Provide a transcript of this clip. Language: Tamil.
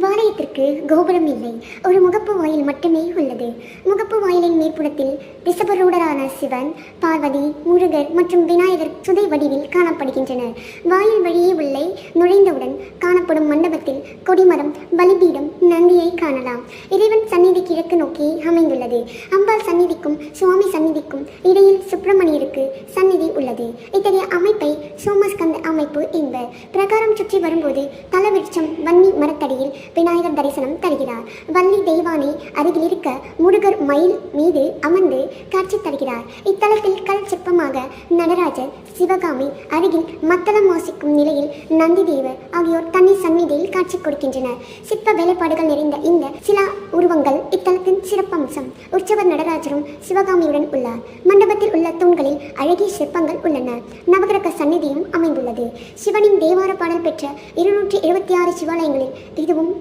இவ்வாலயத்திற்கு கோபுரம் இல்லை, ஒரு முகப்பு வாயில் மட்டுமே உள்ளது. முகப்பு வாயிலின் மேற்புறத்தில் ரிஷபரூடரான சிவன், பார்வதி, முருகர் மற்றும் விநாயகர் சுதை வடிவில் காணப்படுகின்றனர். வாயில் வழியே உள்ளே நுழைந்தவுடன் காணப்படும் மண்டபத்தில் கொடிமரம், பலிபீடம், நந்தியை காணலாம். இறைவன் சந்நிதி கிழக்கு நோக்கி அமைந்துள்ளது. அம்பாள் சந்நிதிக்கும் சுவாமி சந்நிதிக்கும் இடையில் சுப்பிரமணியருக்கு சந்நிதி உள்ளது. இத்தகைய அமைப்பை சோமஸ்கந்த அமைப்பு என்பர். பிரகாரம் சுற்றி வரும்போது தலவிருட்சம் வன்னி மரத்தடியில் விநாயகர் தரிசனம் தருகிறார். வள்ளி தெய்வானை அருகில் இருக்க முருகர் மயில் மீது அமர்ந்து காட்சி தருகிறார். இத்தலத்தில் கல் சிற்பமாக நடராஜர், சிவகாமி அருகில் மத்தளம் வாசிக்கும் நிலையில் நந்தி தேவர் ஆகியோர் தனி சந்நிதியில் காட்சி கொடுக்கின்றனர். சிற்ப வேலைப்பாடுகள் நிறைந்த இந்த சிலா உருவங்கள் இத்தலத்தின் சிறப்பம்சம். உற்சவர் நடராஜரும் சிவகாமியுடன் உள்ளார். மண்டபத்தில் உள்ள தூண்களில் அழகிய சிற்பங்கள் உள்ளன. நவகிரக சந்நிதியும் அமைந்துள்ளது. சிவனின் தேவார பாடல் பெற்ற 276 சிவாலயங்களில் இதுவும்